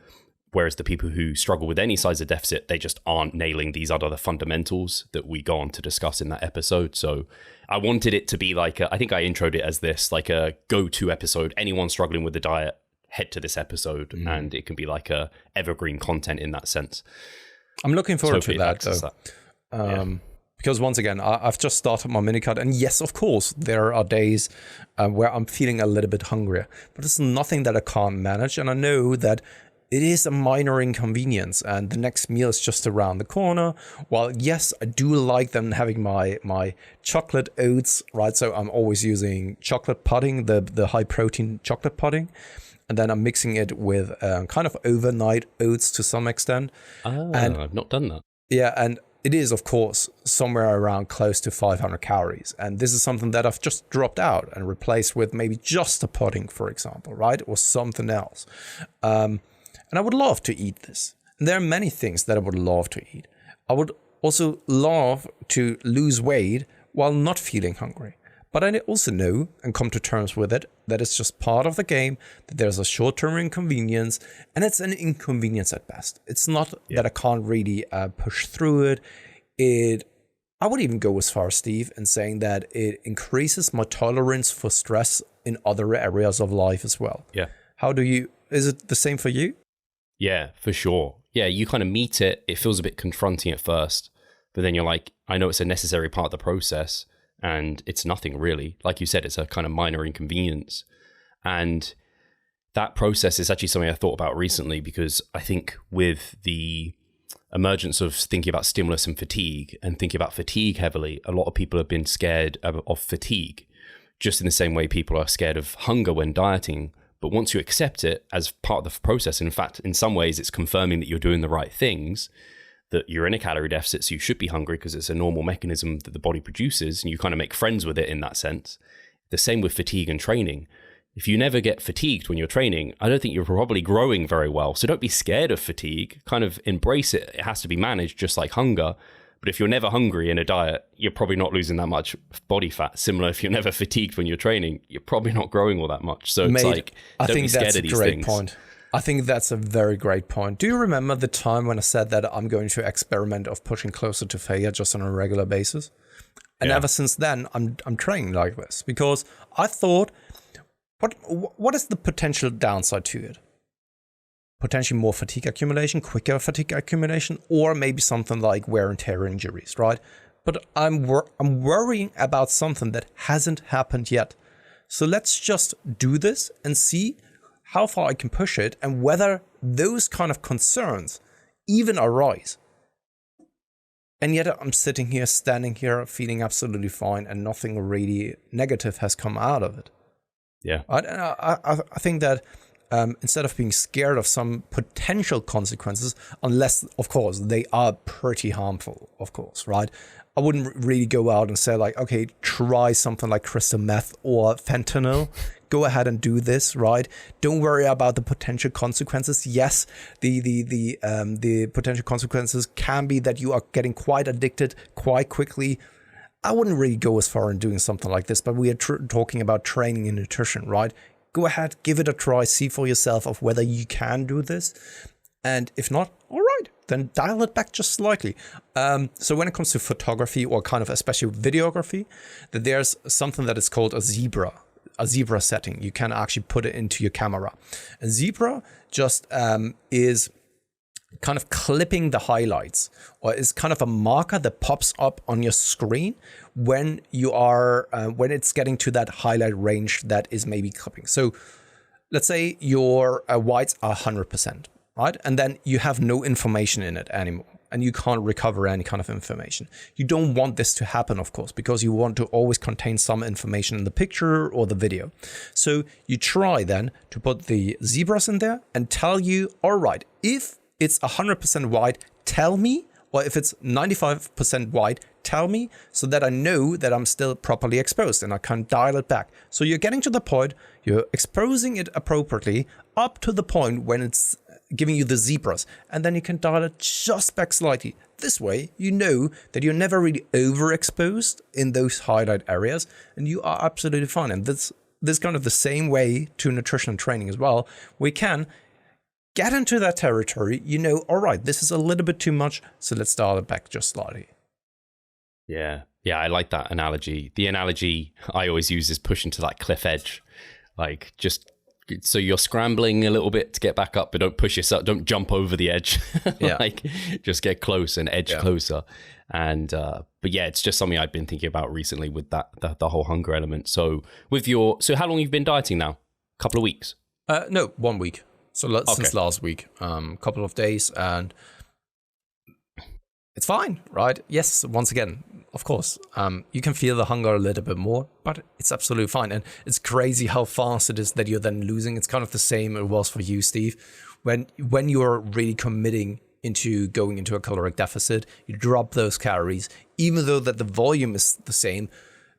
Whereas the people who struggle with any size of deficit, they just aren't nailing these other fundamentals that we go on to discuss in that episode. So I wanted it to be like, I think I introed it as this, like a go-to episode. Anyone struggling with the diet, head to this episode, and it can be like a evergreen content in that sense. I'm looking forward to that, though. Because once again, I've just started my mini cut, and yes, of course, there are days where I'm feeling a little bit hungrier, but it's nothing that I can't manage. And I know that it is a minor inconvenience, and the next meal is just around the corner. While yes, I do like them having my chocolate oats, right? So I'm always using chocolate pudding, the high protein chocolate pudding. And then I'm mixing it with kind of overnight oats to some extent. And I've not done that. Yeah, and it is, of course, somewhere around close to 500 calories. And this is something that I've just dropped out and replaced with maybe just a pudding, for example, right? Or something else. And I would love to eat this. And there are many things that I would love to eat. I would also love to lose weight while not feeling hungry. But I also know and come to terms with it that it's just part of the game, that there's a short-term inconvenience, and it's an inconvenience at best. It's not that I can't really push through it. I would even go as far, Steve, in saying that it increases my tolerance for stress in other areas of life as well. Yeah. Is it the same for you? Yeah, for sure. Yeah, you kind of meet it. It feels a bit confronting at first, but then you're like, I know it's a necessary part of the process. And it's nothing really. Like you said, it's a kind of minor inconvenience. And that process is actually something I thought about recently, because I think with the emergence of thinking about stimulus and thinking about fatigue heavily, a lot of people have been scared of fatigue, just in the same way people are scared of hunger when dieting. But once you accept it as part of the process, and in fact, in some ways, it's confirming that you're doing the right things, that you're in a calorie deficit, so you should be hungry because it's a normal mechanism that the body produces, and you kind of make friends with it in that sense. The same with fatigue and training. If you never get fatigued when you're training, I don't think you're probably growing very well. So don't be scared of fatigue, kind of embrace it. It has to be managed just like hunger. But if you're never hungry in a diet, you're probably not losing that much body fat. Similar, if you're never fatigued when you're training, you're probably not growing all that much. So it's like, don't be scared of these things. Point. I think that's a very great point. Do you remember the time when I said that I'm going to experiment of pushing closer to failure just on a regular basis? And ever since then, I'm training like this, because I thought, what is the potential downside to it? Potentially more fatigue accumulation, quicker fatigue accumulation, or maybe something like wear and tear injuries, right? But I'm worrying about something that hasn't happened yet. So let's just do this and see how far I can push it, and whether those kind of concerns even arise. And yet I'm standing here, feeling absolutely fine, and nothing really negative has come out of it. Yeah. I think that instead of being scared of some potential consequences, unless, of course, they are pretty harmful, of course, right? I wouldn't really go out and say like, okay, try something like crystal meth or fentanyl. Go ahead and do this, right? Don't worry about the potential consequences. Yes, the potential consequences can be that you are getting quite addicted quite quickly. I wouldn't really go as far in doing something like this, but we are talking about training and nutrition, right? Go ahead, give it a try, see for yourself of whether you can do this. And if not, all right, then dial it back just slightly. So when it comes to photography, or kind of especially videography, that there's something that is called a zebra setting. You can actually put it into your camera. And zebra just is kind of clipping the highlights, or is kind of a marker that pops up on your screen when you are when it's getting to that highlight range that is maybe clipping. So let's say your whites are 100%, right? And then you have no information in it anymore, and you can't recover any kind of information. You don't want this to happen, of course, because you want to always contain some information in the picture or the video. So you try then to put the zebras in there and tell you, all right, if it's 100% white, tell me, or if it's 95% white, tell me, so that I know that I'm still properly exposed and I can dial it back. So you're getting to the point, you're exposing it appropriately up to the point when it's giving you the zebras, and then you can dial it just back slightly. This way, you know that you're never really overexposed in those highlight areas, and you are absolutely fine. And this kind of the same way to nutrition and training as well. We can get into that territory, you know, all right, this is a little bit too much, so let's dial it back just slightly. Yeah, I like that analogy. The analogy I always use is pushing to that cliff edge. Like, just so you're scrambling a little bit to get back up, but don't push yourself, don't jump over the edge. Yeah. Like, just get close and edge closer. And but yeah, it's just something I've been thinking about recently with that the whole hunger element. So so how long you've been dieting now? A couple of weeks? No, 1 week. So since last week, couple of days, and it's fine, right? Yes, once again, of course, you can feel the hunger a little bit more, but it's absolutely fine. And it's crazy how fast it is that you're then losing. It's kind of the same it was for you, Steve. When you're really committing into going into a caloric deficit, you drop those calories, even though that the volume is the same,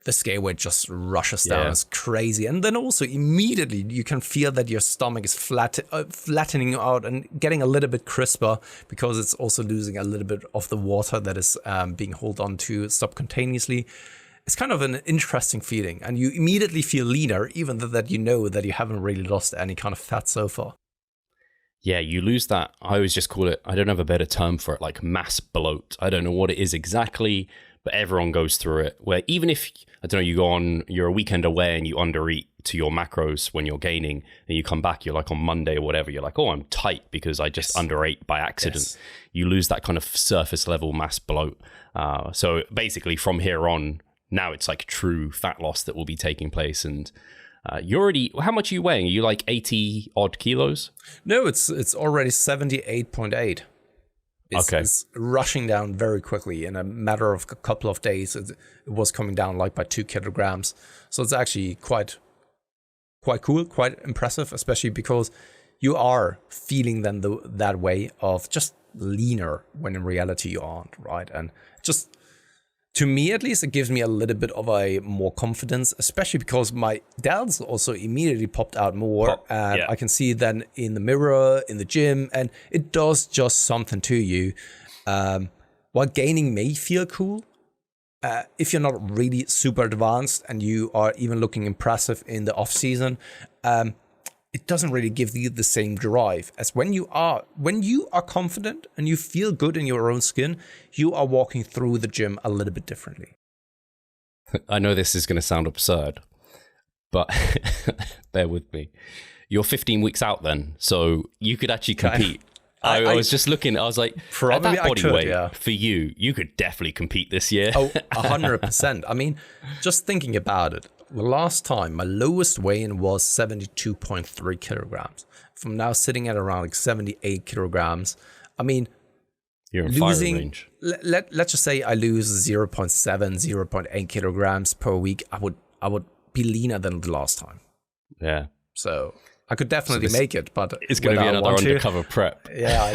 the scale weight just rushes down. It's crazy. And then also immediately you can feel that your stomach is flattening out and getting a little bit crisper, because it's also losing a little bit of the water that is being held on to subcutaneously. It's kind of an interesting feeling, and you immediately feel leaner, even though that you know that you haven't really lost any kind of fat so far. Yeah, you lose that. I always just call it, I don't have a better term for it, like mass bloat. I don't know what it is exactly, but everyone goes through it, where even if, I don't know, you're a weekend away and you undereat to your macros when you're gaining, and you come back, you're like on Monday or whatever, you're like, oh, I'm tight because I just underate by accident. Yes. You lose that kind of surface level mass bloat. So basically from here on, now it's like true fat loss that will be taking place. And you're already, how much are you weighing? Are you like 80 odd kilos? No, it's already 78.8. It's rushing down very quickly. In a matter of a couple of days, it was coming down like by 2 kilograms. So it's actually quite cool, quite impressive, especially because you are feeling then that way of just leaner when in reality you aren't, right? And just, to me at least, it gives me a little bit of a more confidence, especially because my delts also immediately popped out more. And I can see then in the mirror, in the gym, and it does just something to you. While gaining may feel cool, if you're not really super advanced and you are even looking impressive in the off season, it doesn't really give you the same drive as when you are confident and you feel good in your own skin. You are walking through the gym a little bit differently. I know this is going to sound absurd, but bear with me. You're 15 weeks out then, so you could actually compete. I was just looking, I was like, probably at that body weight, for you could definitely compete this year. Oh, 100%. I mean, just thinking about it, the last time my lowest weigh-in was 72.3 kilograms. From now sitting at around like 78 kilograms. I mean, you're in firing range. Let's just say I lose 0.7, 0.8 kilograms per week. I would be leaner than the last time. Yeah. So I could definitely make it, but it's going to be another undercover prep. Yeah, I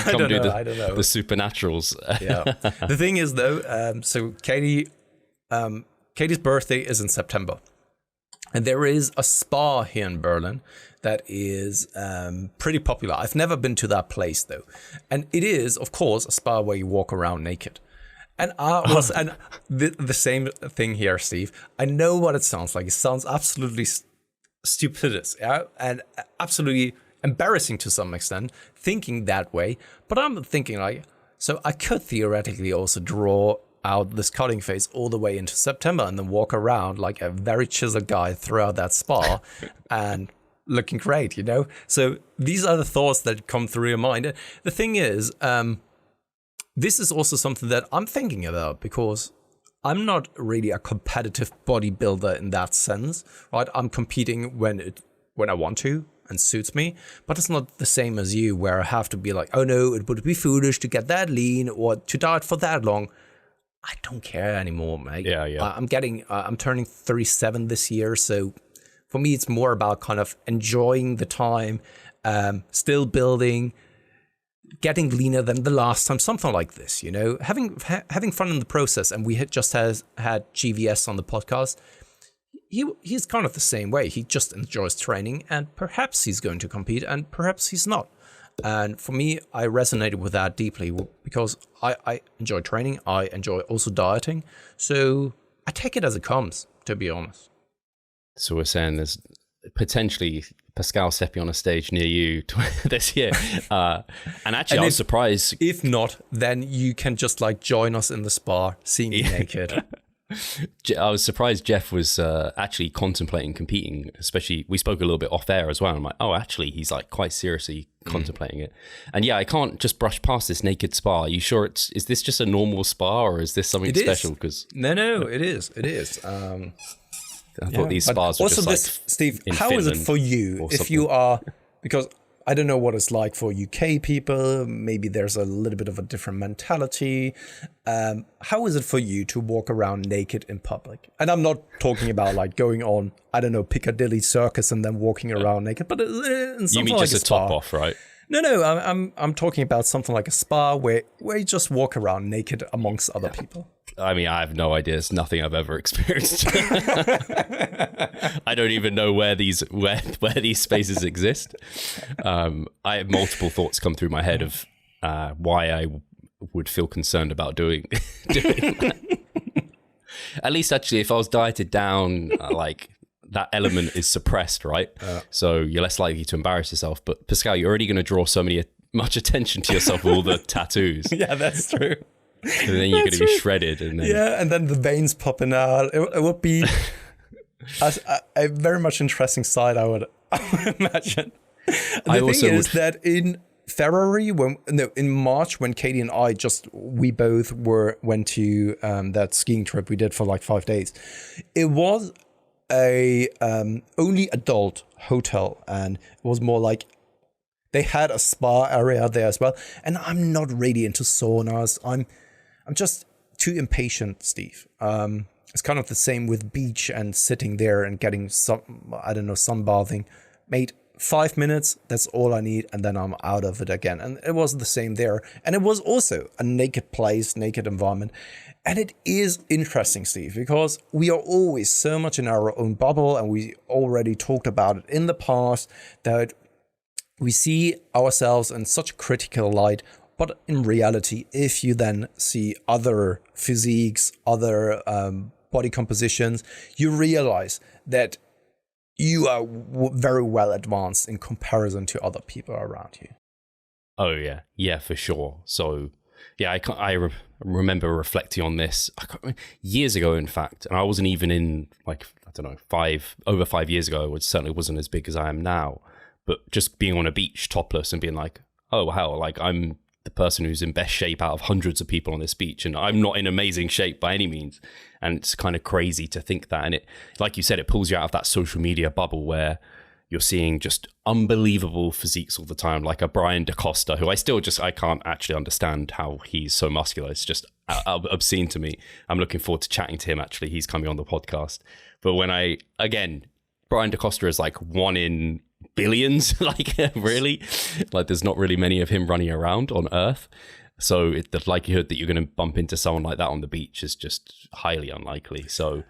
don't know. I don't know. The supernaturals. Yeah. The thing is though, so Katie's birthday is in September, and there is a spa here in Berlin that is pretty popular. I've never been to that place though, and it is, of course, a spa where you walk around naked. And the same thing here, Steve. I know what it sounds like. It sounds absolutely stupendous, yeah, and absolutely embarrassing to some extent, thinking that way. But I'm thinking like, so I could theoretically also draw out this cutting phase all the way into September and then walk around like a very chiseled guy throughout that spa and looking great, you know? So these are the thoughts that come through your mind. The thing is, this is also something that I'm thinking about because I'm not really a competitive bodybuilder in that sense, right? I'm competing when I want to and suits me, but it's not the same as you where I have to be like, oh no, it would be foolish to get that lean or to diet for that long. I don't care anymore, mate. Yeah. I'm turning 37 this year, so for me, it's more about kind of enjoying the time, still building, getting leaner than the last time, something like this, you know, having fun in the process. And we had GVS on the podcast. He's kind of the same way. He just enjoys training, and perhaps he's going to compete, and perhaps he's not. And for me, I resonated with that deeply because I enjoy training. I enjoy also dieting. So I take it as it comes, to be honest. So we're saying there's potentially Pascal stepping on a stage near you this year. And actually, I was surprised. If not, then you can just like join us in the spa, see me naked. I was surprised Jeff was actually contemplating competing, especially we spoke a little bit off air as well. I'm like, oh, actually, he's like quite seriously contemplating it. And yeah, I can't just brush past this naked spa. Are you sure is this just a normal spa or is this something special? Because no, it is. I thought these spas were also just this, like Steve, how Finland is it for you if you are, because I don't know what it's like for UK people. Maybe there's a little bit of a different mentality. How is it for you to walk around naked in public? And I'm not talking about like going on, I don't know, Piccadilly Circus and then walking around naked, but in something you mean like just a spa. top off, right? No, I'm talking about something like a spa where you just walk around naked amongst other people. I mean, I have no idea. It's nothing I've ever experienced. I don't even know where these spaces exist. I have multiple thoughts come through my head of why I would feel concerned about doing that. At least, actually, if I was dieted down, like that element is suppressed, right? So you're less likely to embarrass yourself. But Pascal, you're already going to draw much attention to yourself with all the tattoos. Yeah, that's true. And then you're going to be shredded. And then... Yeah, and then the veins popping out. It would be a very much interesting sight, I would imagine. The thing is that in February, in March, when Katie and I we both went to that skiing trip we did for like 5 days. It was a only adult hotel, and it was more like they had a spa area there as well. And I'm not really into saunas. I'm just too impatient, Steve. It's kind of the same with beach and sitting there and getting sunbathing. Mate, 5 minutes, that's all I need, and then I'm out of it again. And it was the same there. And it was also a naked place, naked environment. And it is interesting, Steve, because we are always so much in our own bubble, and we already talked about it in the past, that we see ourselves in such a critical light. But in reality, if you then see other physiques, other body compositions, you realize that you are very well advanced in comparison to other people around you. Oh, yeah. Yeah, for sure. So, yeah, I remember reflecting on this years ago, in fact, and I wasn't even in, like, I don't know, over 5 years ago, which certainly wasn't as big as I am now, but just being on a beach topless and being like, oh, wow, like I'm the person who's in best shape out of hundreds of people on this beach, and I'm not in amazing shape by any means. And it's kind of crazy to think that. And it, like you said, it pulls you out of that social media bubble where you're seeing just unbelievable physiques all the time, like a Brian DaCosta, who I can't actually understand how he's so muscular. It's just obscene to me. I'm looking forward to chatting to him, actually. He's coming on the podcast. But Brian DaCosta is like one in billions, like really, like there's not really many of him running around on Earth. So the likelihood that you're going to bump into someone like that on the beach is just highly unlikely. So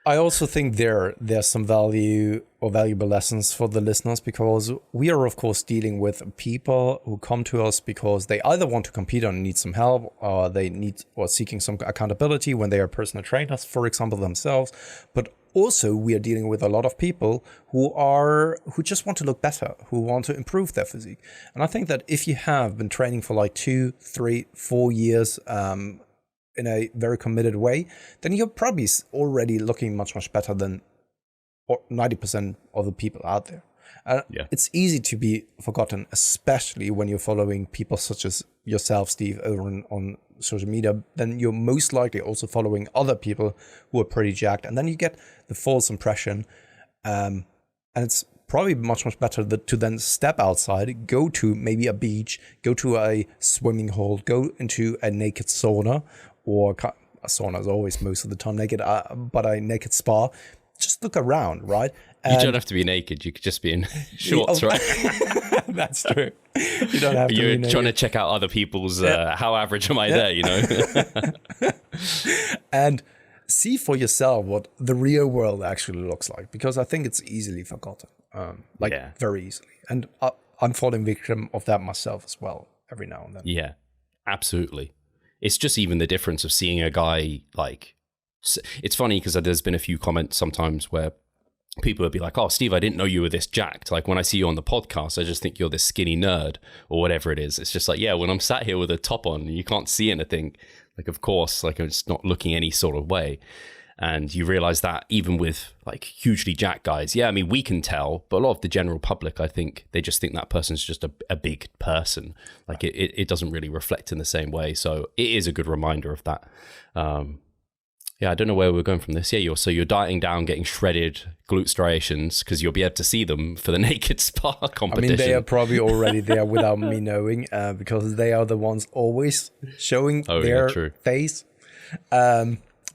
I also think there's some valuable lessons for the listeners, because we are, of course, dealing with people who come to us because they either want to compete and need some help, or or seeking some accountability when they are personal trainers, for example, themselves. But also, we are dealing with a lot of people who just want to look better, who want to improve their physique. And I think that if you have been training for like 2, 3, 4 years, in a very committed way, then you're probably already looking much, much better than 90% of the people out there. It's easy to be forgotten, especially when you're following people such as yourself, Steve, over on social media. Then you're most likely also following other people who are pretty jacked. And then you get the false impression. And it's probably much, much better to then step outside, go to maybe a beach, go to a swimming hole, go into a naked sauna, or a sauna is always most of the time naked, but a naked spa. Just look around, right? You don't have to be naked. You could just be in shorts, right? That's true. You don't have to You're be naked. trying to check out other people's, how average am I there, you know? And see for yourself what the real world actually looks like, because I think it's easily forgotten, very easily. And I'm falling victim of that myself as well every now and then. Yeah, absolutely. It's just even the difference of seeing a guy like, it's funny because there's been a few comments sometimes where people would be like, oh, Steve, I didn't know you were this jacked. Like when I see you on the podcast, I just think you're this skinny nerd or whatever it is. It's just like, yeah, when I'm sat here with a top on and you can't see anything, like, of course, like it's not looking any sort of way. And you realize that even with like hugely jacked guys, yeah, I mean, we can tell, but a lot of the general public, I think they just think that person's just a big person. Like it doesn't really reflect in the same way. So it is a good reminder of that. Yeah, I don't know where we're going from this. Yeah, you're dieting down, getting shredded glute striations because you'll be able to see them for the naked spar competition. I mean, they are probably already there without me knowing, because they are the ones always showing their face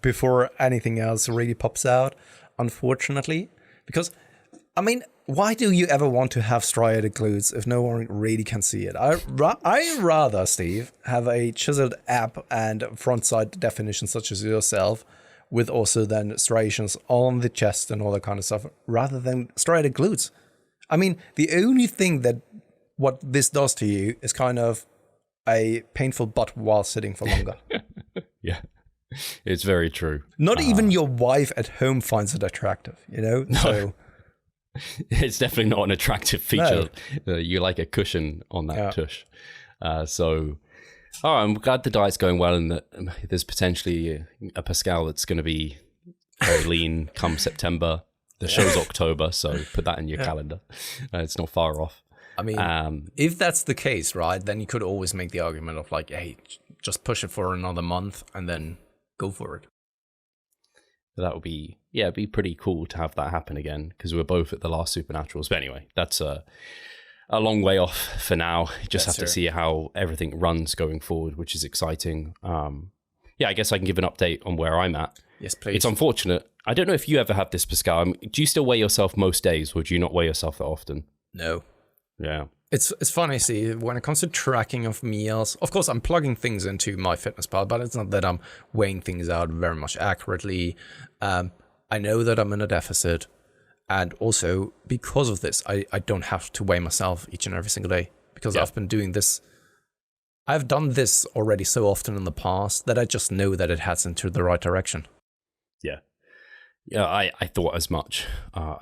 before anything else really pops out, unfortunately. Because, I mean, why do you ever want to have striated glutes if no one really can see it? I rather, Steve, have a chiseled ab and front side definition such as yourself, with also then striations on the chest and all that kind of stuff, rather than striated glutes. I mean, the only thing that what this does to you is kind of a painful butt while sitting for longer. Yeah, it's very true. Not even your wife at home finds it attractive, you know? No. So it's definitely not an attractive feature. No. You like a cushion on that tush. I'm glad the diet's going well and that there's potentially a Pascal that's going to be very lean come September. The show's October, so put that in your calendar. It's not far off. I mean, if that's the case, right, then you could always make the argument of like, hey, just push it for another month and then go for it. That would be, it'd be pretty cool to have that happen again because we're both at the last Supernaturals. But anyway, that's a long way off for now. Just have to see how everything runs going forward, which is exciting. I guess I can give an update on where I'm at. Yes, please. It's unfortunate. I don't know if you ever have this, Pascal. Do you still weigh yourself most days, or do you not weigh yourself that often? No. Yeah. It's funny, see, when it comes to tracking of meals, of course, I'm plugging things into MyFitnessPal, but it's not that I'm weighing things out very much accurately. I know that I'm in a deficit. And also, because of this, I don't have to weigh myself each and every single day because I've been doing this. I've done this already so often in the past that I just know that it heads into the right direction. Yeah. Yeah, I thought as much.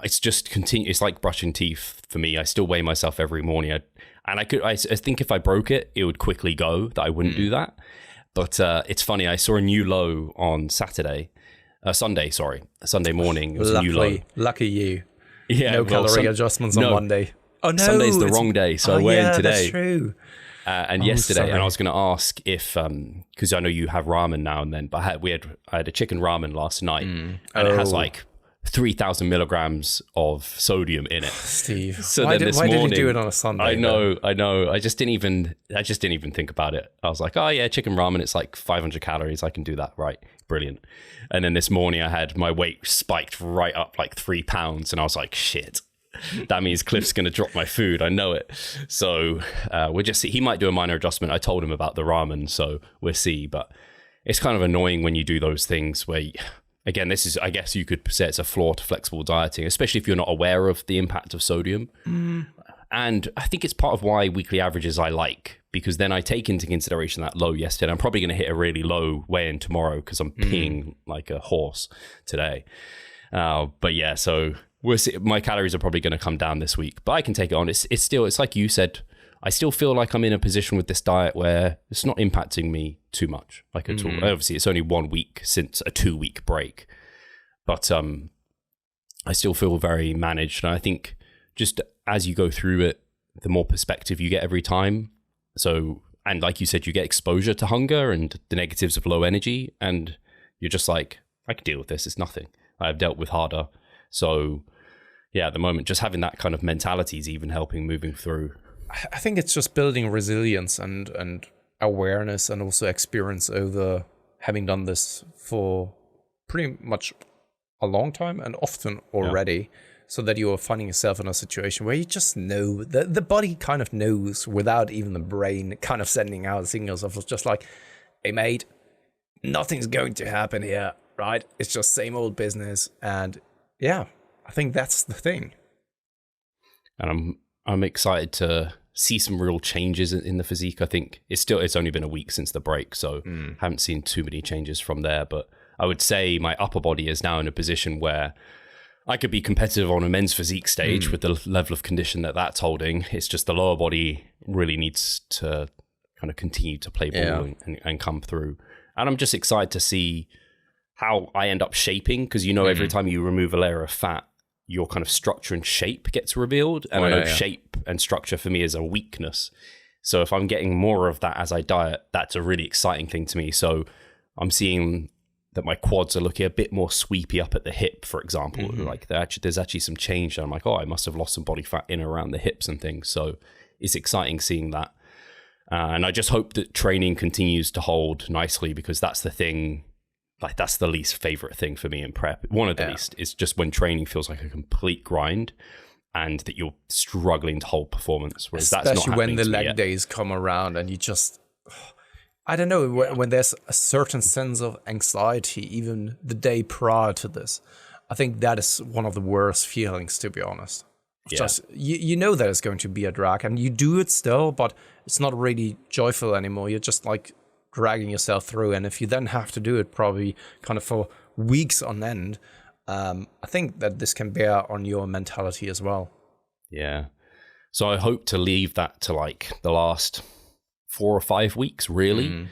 It's just continue. It's like brushing teeth for me. I still weigh myself every morning. I think if I broke it, it would quickly go that I wouldn't do that. But it's funny. I saw a new low on Sunday morning. It was a new low. Lucky you. Yeah, no calorie adjustments on Monday. Oh no, Sunday's the wrong day, so I weigh in today. That's true. And yesterday, and I was going to ask if, because I know you have ramen now and then, but I had a chicken ramen last night, and it has like 3,000 milligrams of sodium in it. Steve, so why did you do it on a Sunday? I know. I just didn't even think about it. I was like, oh yeah, chicken ramen, it's like 500 calories. I can do that, right? Brilliant. And then this morning I had my weight spiked right up like 3 pounds, and I was like, shit. That means Cliff's going to drop my food. I know it. So we'll just see. He might do a minor adjustment. I told him about the ramen, so we'll see. But it's kind of annoying when you do those things where, again, this is, I guess you could say it's a flaw to flexible dieting, especially if you're not aware of the impact of sodium. And I think it's part of why weekly averages I like, because then I take into consideration that low yesterday. I'm probably going to hit a really low weigh-in tomorrow because I'm peeing like a horse today. But yeah, so we'll see. My calories are probably going to come down this week, but I can take it on. It's still, it's like you said, I still feel like I'm in a position with this diet where it's not impacting me too much, like at all. Obviously, it's only 1 week since a 2-week break, but I still feel very managed. And I think just as you go through it, the more perspective you get every time. So, and like you said, you get exposure to hunger and the negatives of low energy, and you're just like, I can deal with this. It's nothing. I've dealt with harder. So yeah, at the moment, just having that kind of mentality is even helping moving through. I think it's just building resilience and awareness and also experience over having done this for pretty much a long time and often already, so that you are finding yourself in a situation where you just know, the body kind of knows without even the brain kind of sending out signals of just like, hey mate, nothing's going to happen here, right? It's just same old business. And yeah, I think that's the thing. And I'm excited to see some real changes in the physique. I think it's only been a week since the break, so haven't seen too many changes from there. But I would say my upper body is now in a position where I could be competitive on a men's physique stage with the level of condition that's holding. It's just the lower body really needs to kind of continue to play ball and come through. And I'm just excited to see how I end up shaping, because every time you remove a layer of fat, your kind of structure and shape gets revealed. And I know shape and structure for me is a weakness. So if I'm getting more of that as I diet, that's a really exciting thing to me. So I'm seeing that my quads are looking a bit more sweepy up at the hip, for example. Like there's actually some change. And I'm like, I must have lost some body fat in and around the hips and things. So it's exciting seeing that. And I just hope that training continues to hold nicely, because that's the thing. Like, that's the least favorite thing for me in prep. One of the least is just when training feels like a complete grind and that you're struggling to hold performance. Whereas especially that's not when the leg days come around and you just, I don't know, when there's a certain sense of anxiety, even the day prior to this. I think that is one of the worst feelings, to be honest. Just you know that it's going to be a drag, and you do it still, but it's not really joyful anymore. You're just like dragging yourself through, and if you then have to do it probably kind of for weeks on end, I think that this can bear on your mentality as well. Yeah. So I hope to leave that to like the last 4 or 5 weeks, really.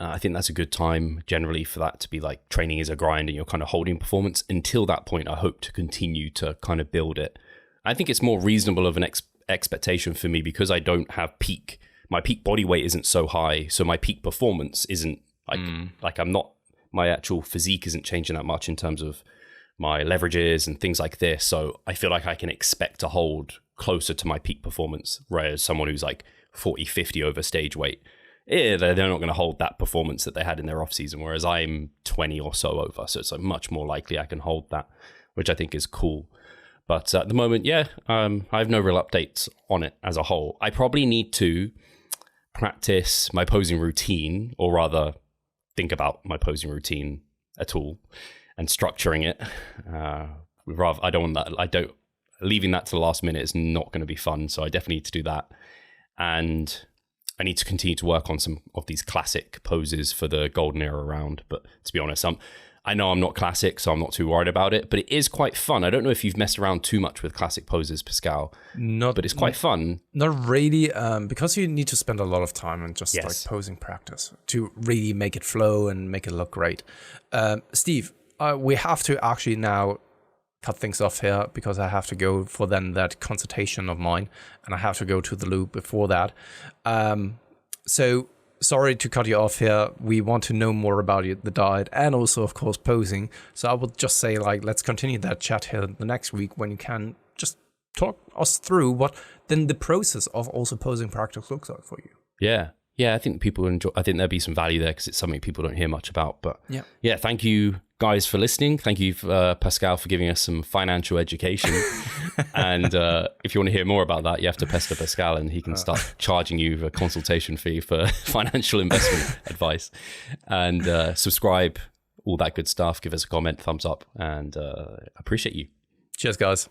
I think that's a good time generally for that to be like training is a grind and you're kind of holding performance. Until that point, I hope to continue to kind of build it. I think it's more reasonable of an expectation for me, because I don't have my peak body weight isn't so high, so my peak performance isn't like I'm not, my actual physique isn't changing that much in terms of my leverages and things like this. So I feel like I can expect to hold closer to my peak performance, whereas someone who's like 40, 50 over stage weight, they're not going to hold that performance that they had in their off season, whereas I'm 20 or so over. So it's like much more likely I can hold that, which I think is cool. But at the moment, I have no real updates on it as a whole. I probably need to practice my posing routine, or rather think about my posing routine at all and structuring it. I don't want that. Leaving that to the last minute is not going to be fun. So I definitely need to do that. And I need to continue to work on some of these classic poses for the golden era round. But to be honest, I know I'm not classic, so I'm not too worried about it, but it is quite fun. I don't know if you've messed around too much with classic poses, Pascal, but it's quite fun. Not really, because you need to spend a lot of time on just like posing practice to really make it flow and make it look great. Steve, we have to actually now cut things off here, because I have to go for then that consultation of mine, and I have to go to the loop before that. So sorry to cut you off here. We want to know more about the diet and also, of course, posing. So I would just say, like, let's continue that chat here the next week when you can just talk us through what then the process of also posing practice looks like for you. Yeah, I think people enjoy. I think there'll be some value there, because it's something people don't hear much about. But yeah, thank you guys for listening. Thank you, Pascal, for giving us some financial education. And if you want to hear more about that, you have to pester Pascal, and he can start charging you a consultation fee for financial investment advice. And subscribe, all that good stuff. Give us a comment, thumbs up, and I appreciate you. Cheers, guys.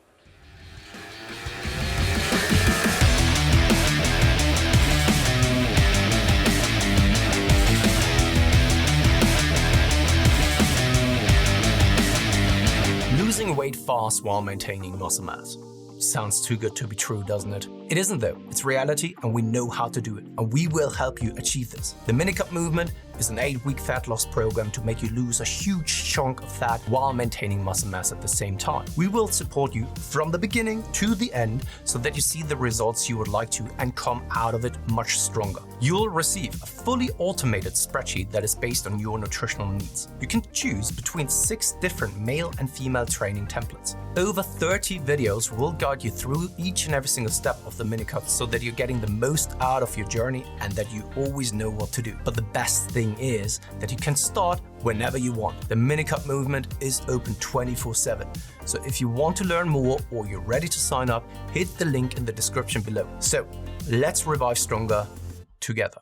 Losing weight fast while maintaining muscle mass. Sounds too good to be true, doesn't it? It isn't though. It's reality, and we know how to do it, and we will help you achieve this. The Minicut movement is an 8-week fat loss program to make you lose a huge chunk of fat while maintaining muscle mass at the same time. We will support you from the beginning to the end so that you see the results you would like to and come out of it much stronger. You'll receive a fully automated spreadsheet that is based on your nutritional needs. You can choose between 6 different male and female training templates. Over 30 videos will guide you through each and every single step of the Minicut so that you're getting the most out of your journey and that you always know what to do. But the best thing is that you can start whenever you want. The Minicut movement is open 24/7. So if you want to learn more or you're ready to sign up, hit the link in the description below. So let's revive stronger together.